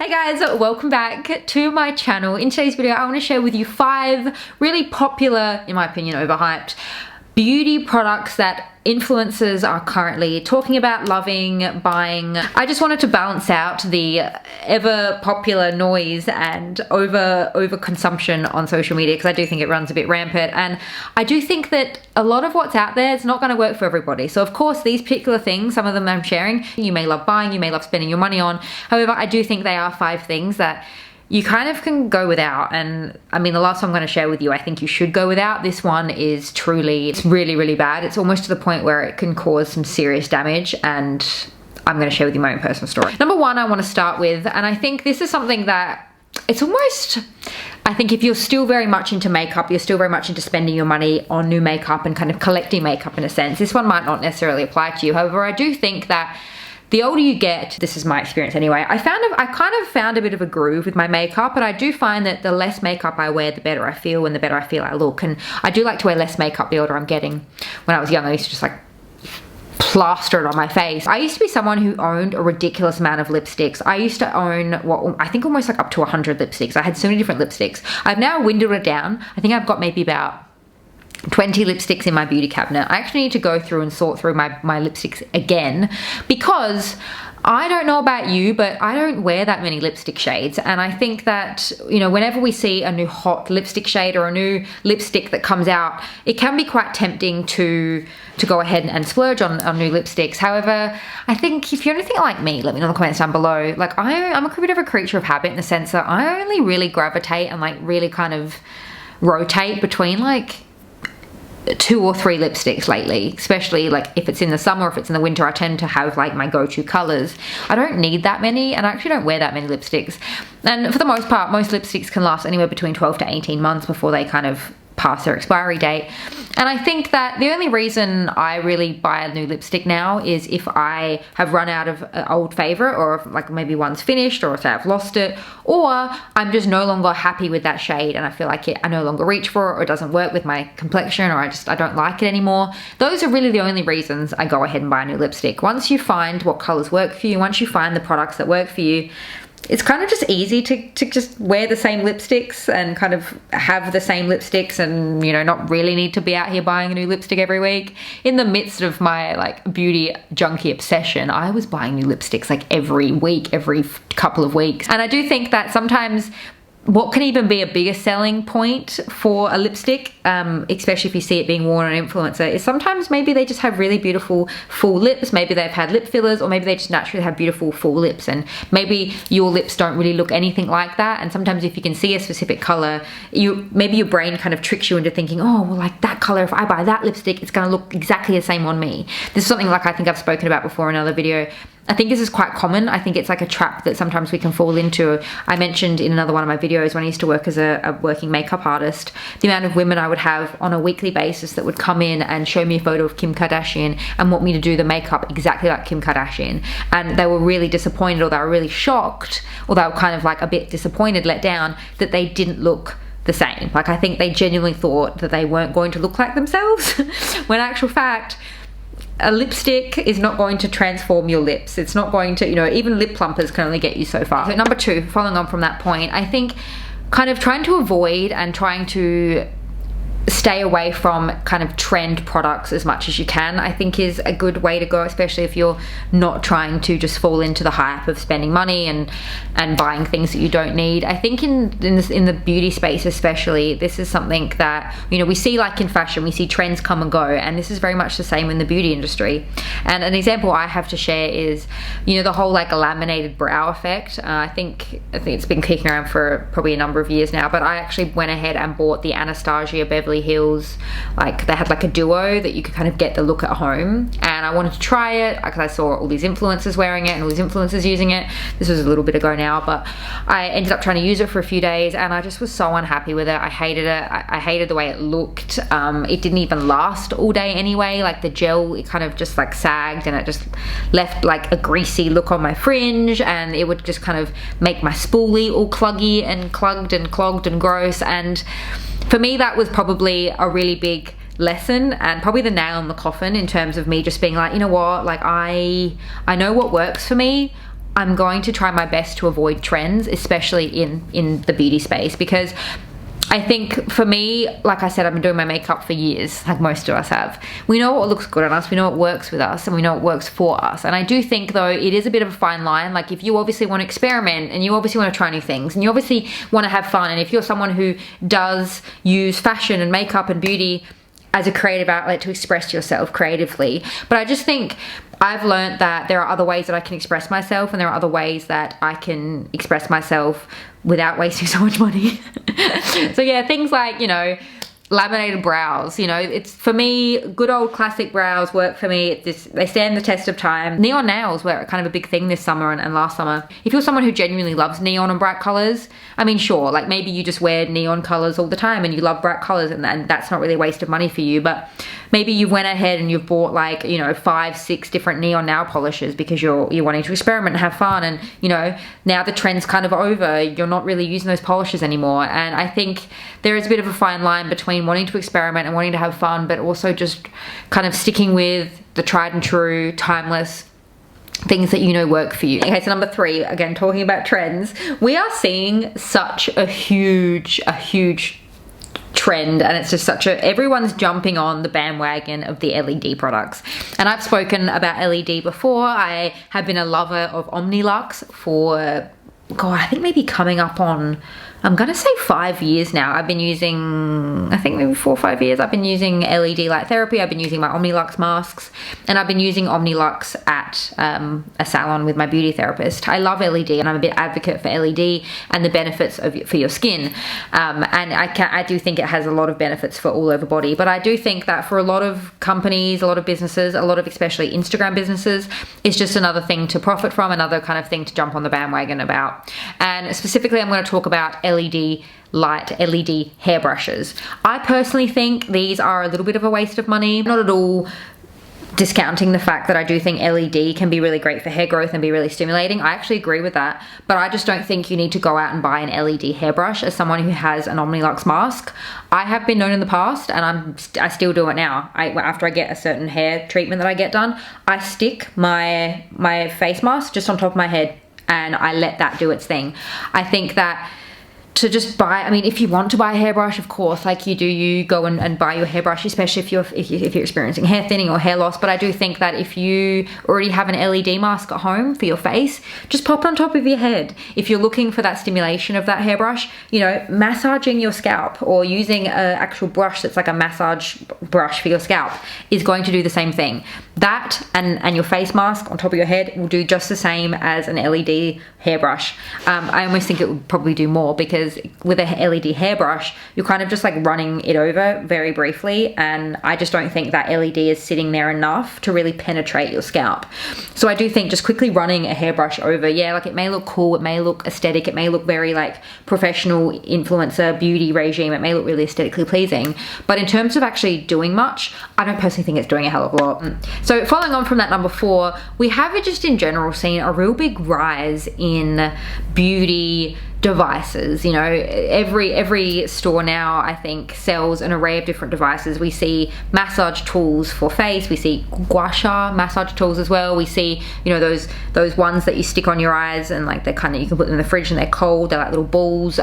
Hey guys, welcome back to my channel. In today's video, I want to share with you 5 really popular, in my opinion, overhyped beauty products that influencers are currently talking about, loving, buying. I just wanted to balance out the ever popular noise and over consumption on social media, because I do think it runs a bit rampant, and I do think that a lot of what's out there is not going to work for everybody. So of course these particular things, some of them I'm sharing, you may love buying, you may love spending your money on. However, I do think they are 5 things that you kind of can go without. And I mean, the last one I'm going to share with you, I think you should go without. This one is truly, it's really, really bad. It's almost to the point where it can cause some serious damage, and I'm going to share with you my own personal story. Number 1, I want to start with, and I think this is something that it's almost, I think if you're still very much into makeup, you're still very much into spending your money on new makeup and kind of collecting makeup in a sense, this one might not necessarily apply to you. However, I do think that the older you get, this is my experience anyway, I kind of found a bit of a groove with my makeup, and I do find that the less makeup I wear, the better I feel and the better I feel I look. And I do like to wear less makeup the older I'm getting. When I was young, I used to just like plaster it on my face. I used to be someone who owned a ridiculous amount of lipsticks. I used to own, what, I think almost like up to 100 lipsticks. I had so many different lipsticks. I've now dwindled it down. I think I've got maybe about 20 lipsticks in my beauty cabinet. I actually need to go through and sort through my lipsticks again, because I don't know about you, but I don't wear that many lipstick shades. And I think that, you know, whenever we see a new hot lipstick shade or a new lipstick that comes out, it can be quite tempting to go ahead and splurge on new lipsticks. However, I think if you're anything like me, let me know in the comments down below. Like I'm a bit of a creature of habit in the sense that I only really gravitate and like really kind of rotate between like 2 or 3 lipsticks lately, especially like if it's in the summer, if it's in the winter. I tend to have like my go-to colors. I don't need that many, and I actually don't wear that many lipsticks. And for the most part, most lipsticks can last anywhere between 12 to 18 months before they kind of pass their expiry date. And I think that the only reason I really buy a new lipstick now is if I have run out of an old favorite, or if like maybe one's finished, or if I've lost it, or I'm just no longer happy with that shade and I feel like I no longer reach for it, or it doesn't work with my complexion, or I don't like it anymore. Those are really the only reasons I go ahead and buy a new lipstick. Once you find what colors work for you, once you find the products that work for you, it's kind of just easy to just wear the same lipsticks and kind of have the same lipsticks, and, you know, not really need to be out here buying a new lipstick every week. In the midst of my like beauty junkie obsession, I was buying new lipsticks like every week, every couple of weeks. And I do think that sometimes what can even be a bigger selling point for a lipstick, especially if you see it being worn on an influencer, is sometimes maybe they just have really beautiful full lips. Maybe they've had lip fillers, or maybe they just naturally have beautiful full lips, and maybe your lips don't really look anything like that. And sometimes if you can see a specific color, maybe your brain kind of tricks you into thinking, oh, well, like that color, if I buy that lipstick, it's going to look exactly the same on me. This is something like I think I've spoken about before in another video. I think this is quite common. I think it's like a trap that sometimes we can fall into. I mentioned in another one of my videos, when I used to work as a working makeup artist, the amount of women I would have on a weekly basis that would come in and show me a photo of Kim Kardashian and want me to do the makeup exactly like Kim Kardashian. And they were really disappointed, or they were really shocked, or they were kind of like a bit disappointed, let down, that they didn't look the same. Like, I think they genuinely thought that they weren't going to look like themselves, when in actual fact, a lipstick is not going to transform your lips. It's not going to, you know, even lip plumpers can only get you so far. So number 2, following on from that point, I think kind of trying to avoid and trying to stay away from kind of trend products as much as you can, I think is a good way to go, especially if you're not trying to just fall into the hype of spending money and buying things that you don't need. I think in the beauty space especially, this is something that, you know, we see like in fashion, we see trends come and go, and this is very much the same in the beauty industry. And an example I have to share is, you know, the whole like laminated brow effect. I think it's been kicking around for probably a number of years now, but I actually went ahead and bought the Anastasia Beverly Hills, like they had like a duo that you could kind of get the look at home, and I wanted to try it because I saw all these influencers wearing it and all these influencers using it. This was a little bit ago now, but I ended up trying to use it for a few days, and I just was so unhappy with it. I hated it. I hated the way it looked. It didn't even last all day anyway. Like the gel, it kind of just like sagged, and it just left like a greasy look on my fringe, and it would just kind of make my spoolie all cluggy and clugged and clogged and gross. And for me, that was probably a really big lesson, and probably the nail in the coffin in terms of me just being like, you know what, like I know what works for me. I'm going to try my best to avoid trends, especially in the beauty space, because I think for me, like I said, I've been doing my makeup for years, like most of us have. We know what looks good on us, we know what works with us, and we know what works for us. And I do think, though, it is a bit of a fine line. Like, if you obviously want to experiment and you obviously want to try new things and you obviously want to have fun, and if you're someone who does use fashion and makeup and beauty as a creative outlet to express yourself creatively, but I just think I've learned that there are other ways that I can express myself, and there are other ways that I can express myself without wasting so much money. So yeah, things like, you know, laminated brows, you know, it's, for me, good old classic brows work for me. They stand the test of time. Neon nails were kind of a big thing this summer and last summer. If you're someone who genuinely loves neon and bright colors, I mean, sure, like maybe you just wear neon colors all the time and you love bright colors, and that's not really a waste of money for you. But maybe you went ahead and you've bought, like, you know, 5-6 different neon nail polishes because you're wanting to experiment and have fun, and, you know, now the trend's kind of over. You're not really using those polishes anymore. And I think there is a bit of a fine line between wanting to experiment and wanting to have fun, but also just kind of sticking with the tried and true, timeless things that you know work for you. Okay, so number 3, again, talking about trends, we are seeing such a huge trend, and it's just everyone's jumping on the bandwagon of the LED products. And I've spoken about LED before. I have been a lover of Omnilux for, God, I think maybe coming up on, I'm gonna say 5 years now. I've been using, I think maybe 4 or 5 years, I've been using LED light therapy. I've been using my Omnilux masks, and I've been using Omnilux at a salon with my beauty therapist. I love LED, and I'm a bit advocate for LED and the benefits for your skin. And I do think it has a lot of benefits for all over body. But I do think that for a lot of companies, a lot of businesses, a lot of especially Instagram businesses, it's just another thing to profit from, another kind of thing to jump on the bandwagon about. And specifically, I'm going to talk about LED hairbrushes. I personally think these are a little bit of a waste of money. Not at all discounting the fact that I do think LED can be really great for hair growth and be really stimulating. I actually agree with that, but I just don't think you need to go out and buy an LED hairbrush. As someone who has an Omnilux mask, I have been known in the past, and I still do it now. After I get a certain hair treatment that I get done, I stick my face mask just on top of my head, and I let that do its thing. I think that to just buy, I mean, if you want to buy a hairbrush, of course, like you go and buy your hairbrush, especially if you're experiencing hair thinning or hair loss. But I do think that if you already have an LED mask at home for your face, just pop it on top of your head. If you're looking for that stimulation of that hairbrush, you know, massaging your scalp or using an actual brush that's like a massage brush for your scalp is going to do the same thing. That and your face mask on top of your head will do just the same as an LED hairbrush. I almost think it would probably do more, because with a LED hairbrush, you're kind of just like running it over very briefly, and I just don't think that LED is sitting there enough to really penetrate your scalp. So I do think just quickly running a hairbrush over, yeah, like it may look cool, it may look aesthetic, it may look very like professional influencer beauty regime, it may look really aesthetically pleasing, but in terms of actually doing much, I don't personally think it's doing a hell of a lot. So following on from that, number 4, we have just in general seen a real big rise in beauty devices. You know, every store now, I think, sells an array of different devices. We see massage tools for face, we see gua sha massage tools as well. We see, you know, those ones that you stick on your eyes, and like they're kind of, you can put them in the fridge and they're cold, they're like little balls.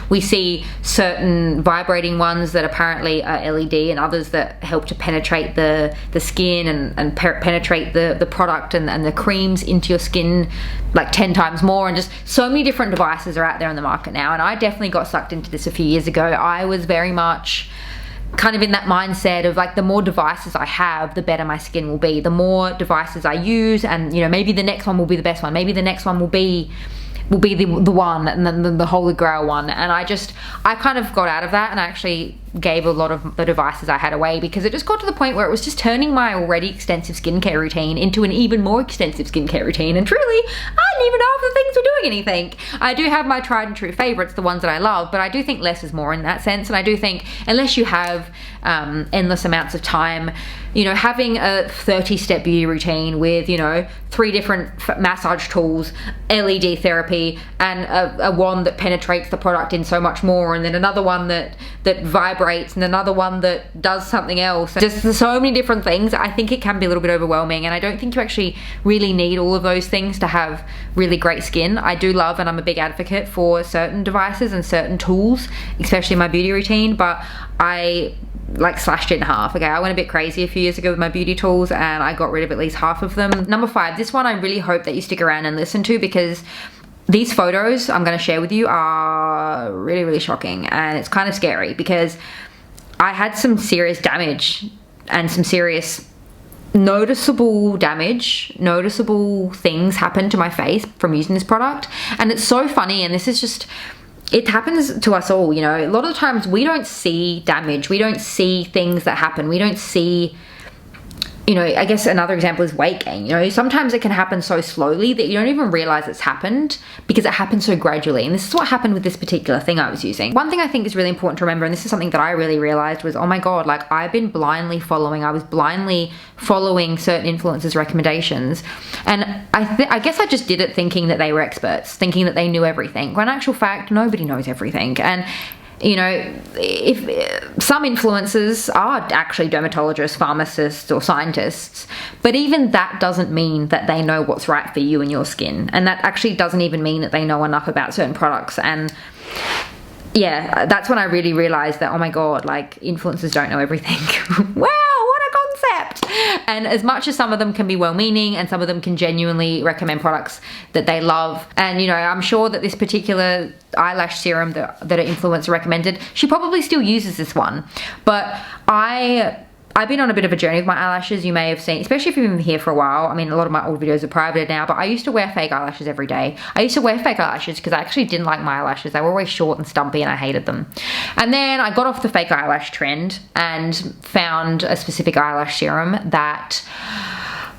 We see certain vibrating ones that apparently are LED, and others that help to penetrate the skin and penetrate the product and the creams into your skin like 10 times more. And just so many different devices are out there in the market now, and I definitely got sucked into this a few years ago. I was very much kind of in that mindset of like, the more devices I have, the better my skin will be. The more devices I use, and you know, maybe the next one will be the best one, maybe the next one will be the one, and then the holy grail one. And I kind of got out of that, and I actually gave a lot of the devices I had away, because it just got to the point where it was just turning my already extensive skincare routine into an even more extensive skincare routine, and truly I didn't even know if the things were doing anything. I do have my tried and true favorites, the ones that I love, but I do think less is more in that sense. And I do think unless you have endless amounts of time, you know, having a 30-step beauty routine with, you know, 3 different massage tools, LED therapy, and a wand that penetrates the product in so much more, and then another one that vibrates vibrates and another one that does something else. Just so many different things. I think it can be a little bit overwhelming, and I don't think you actually really need all of those things to have really great skin. I do love, and I'm a big advocate for certain devices and certain tools, especially in my beauty routine, but I like slashed it in half. Okay, I went a bit crazy a few years ago with my beauty tools and I got rid of at least half of them. Number 5, this one I really hope that you stick around and listen to, because these photos I'm going to share with you are really, really shocking, and it's kind of scary because I had some serious damage and some serious noticeable damage, noticeable things happen to my face from using this product. And it's so funny, and this is just, it happens to us all, you know. A lot of the times we don't see damage, we don't see things that happen, we don't see, you know, I guess another example is weight gain. You know, sometimes it can happen so slowly that you don't even realize it's happened because it happens so gradually. And this is what happened with this particular thing I was using. One thing I think is really important to remember, and this is something that I really realized, was, oh my God, like I was blindly following certain influencers' recommendations. And I guess I just did it thinking that they were experts, thinking that they knew everything. When in actual fact, nobody knows everything. And you know, if some influencers are actually dermatologists, pharmacists, or scientists, but even that doesn't mean that they know what's right for you and your skin. And that actually doesn't even mean that they know enough about certain products. And yeah, that's when I really realized that, oh my God, like influencers don't know everything. Wow, what a concept. And as much as some of them can be well-meaning and some of them can genuinely recommend products that they love, and you know, I'm sure that this particular eyelash serum that an influencer recommended, she probably still uses this one. But I've been on a bit of a journey with my eyelashes. You may have seen, especially if you've been here for a while. I mean, a lot of my old videos are private now, but I used to wear fake eyelashes every day. I used to wear fake eyelashes because I actually didn't like my eyelashes. They were always short and stumpy and I hated them. And then I got off the fake eyelash trend and found a specific eyelash serum that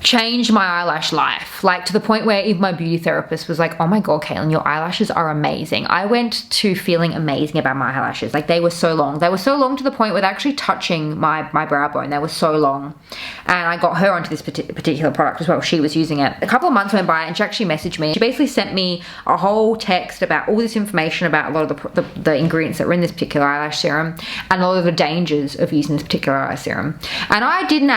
changed my eyelash life, like to the point where even my beauty therapist was like, oh my God, Caitlin, your eyelashes are amazing. I went to feeling amazing about my eyelashes. Like they were so long. They were so long to the point where they're actually touching my brow bone. They were so long. And I got her onto this particular product as well. She was using it. A couple of months went by and she actually messaged me. She basically sent me a whole text about all this information about a lot of the ingredients that were in this particular eyelash serum and a lot of the dangers of using this particular eyelash serum. And I didn't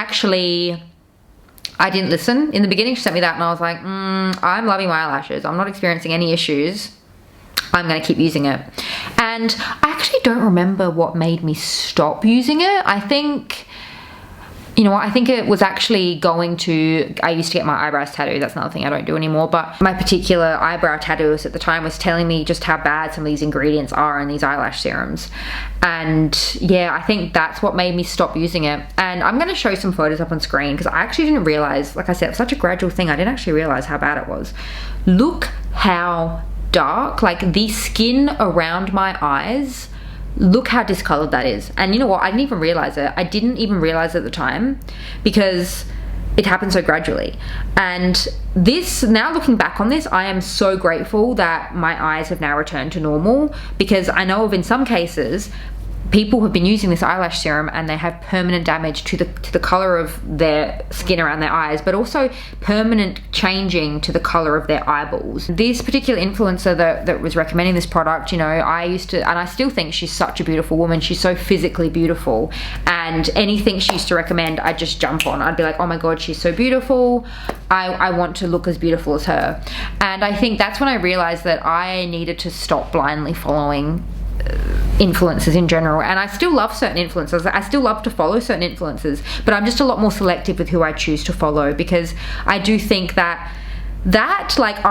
listen. In the beginning, she sent me that and I was like, I'm loving my eyelashes. I'm not experiencing any issues. I'm going to keep using it. And I actually don't remember what made me stop using it. I think, you know what, I think it was actually I used to get my eyebrows tattooed. That's another thing I don't do anymore. But my particular eyebrow tattooist at the time was telling me just how bad some of these ingredients are in these eyelash serums. And yeah, I think that's what made me stop using it. And I'm going to show some photos up on screen because I actually didn't realize, like I said, it's such a gradual thing. I didn't actually realize how bad it was. Look how dark, like the skin around my eyes, look how discolored that is. And you know what, I didn't even realize it. I didn't even realize at the time because it happened so gradually. And this, now looking back on this, I am so grateful that my eyes have now returned to normal, because I know of in some cases people have been using this eyelash serum and they have permanent damage to the color of their skin around their eyes, but also permanent changing to the color of their eyeballs. This particular influencer that was recommending this product, you know, I used to, and I still think she's such a beautiful woman. She's so physically beautiful, and anything she used to recommend, I'd just jump on. I'd be like, oh my God, she's so beautiful. I want to look as beautiful as her. And I think that's when I realized that I needed to stop blindly following influencers in general. And I still love certain influencers. I still love to follow certain influencers, but I'm just a lot more selective with who I choose to follow, because I do think that like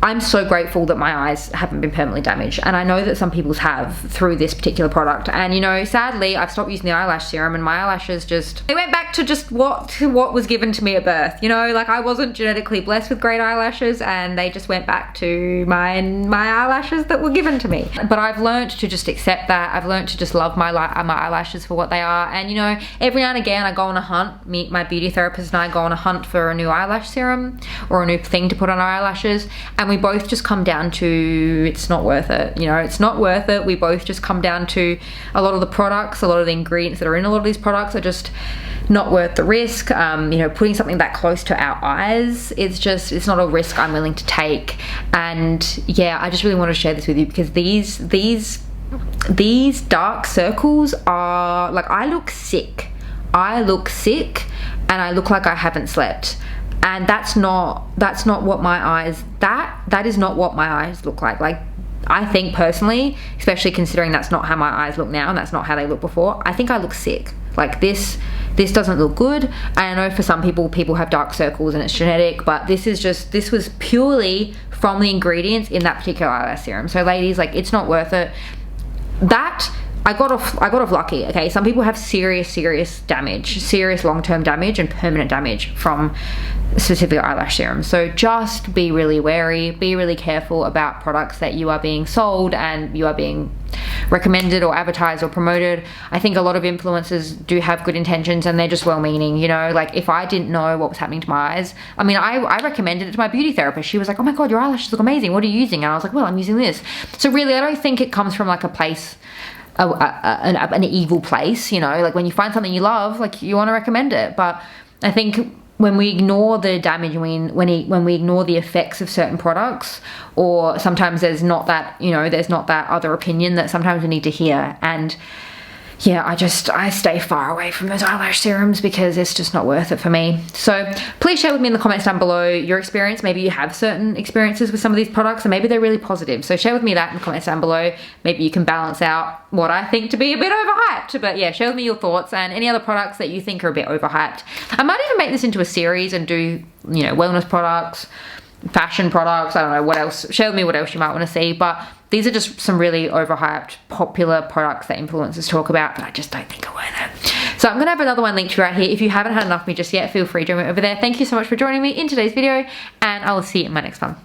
I'm so grateful that my eyes haven't been permanently damaged, and I know that some people's have through this particular product. And you know, sadly, I've stopped using the eyelash serum and my eyelashes they went back to just what was given to me at birth. You know, like I wasn't genetically blessed with great eyelashes, and they just went back to my eyelashes that were given to me. But I've learned to just accept that. I've learned to just love my eyelashes for what they are. And you know, every now and again I go on a hunt. My beauty therapist and I go on a hunt for a new eyelash serum or a new thing to put on our eyelashes, and we both just come down to, it's not worth it. You know, it's not worth it. We both just come down to a lot of the products, a lot of the ingredients that are in a lot of these products are just not worth the risk. You know, putting something that close to our eyes, it's not a risk I'm willing to take. And yeah, I just really want to share this with you, because these these dark circles are like, I look sick and I look like I haven't slept, and that's not what my eyes, that is not what my eyes look like. Like, I think personally, especially considering that's not how my eyes look now and that's not how they looked before, I think I look sick. Like, this doesn't look good. And I know for some people have dark circles and it's genetic, but this was purely from the ingredients in that particular eyelash serum. So ladies, like, it's not worth it. That I got off lucky, okay? Some people have serious damage, serious long-term damage and permanent damage from specific eyelash serums. So just be really wary, be really careful about products that you are being sold and you are being recommended or advertised or promoted. I think a lot of influencers do have good intentions and they're just well-meaning, you know? Like, if I didn't know what was happening to my eyes, I mean, I recommended it to my beauty therapist. She was like, oh my God, your eyelashes look amazing. What are you using? And I was like, well, I'm using this. So really, I don't think it comes from like a place, an evil place, you know? Like, when you find something you love, like, you want to recommend it. But I think when we ignore the damage, when we ignore the effects of certain products, or sometimes there's not that, you know, there's not that other opinion that sometimes we need to hear. And yeah, I stay far away from those eyelash serums because it's just not worth it for me. So please share with me in the comments down below your experience. Maybe you have certain experiences with some of these products and maybe they're really positive. So share with me that in the comments down below. Maybe you can balance out what I think to be a bit overhyped. But yeah, share with me your thoughts and any other products that you think are a bit overhyped. I might even make this into a series and do, you know, wellness products, fashion products, I don't know what else. Share with me what else you might want to see. But these are just some really overhyped, popular products that influencers talk about, but I just don't think are worth it. So I'm going to have another one linked to right here. If you haven't had enough of me just yet, feel free to join me over there. Thank you so much for joining me in today's video, and I will see you in my next one.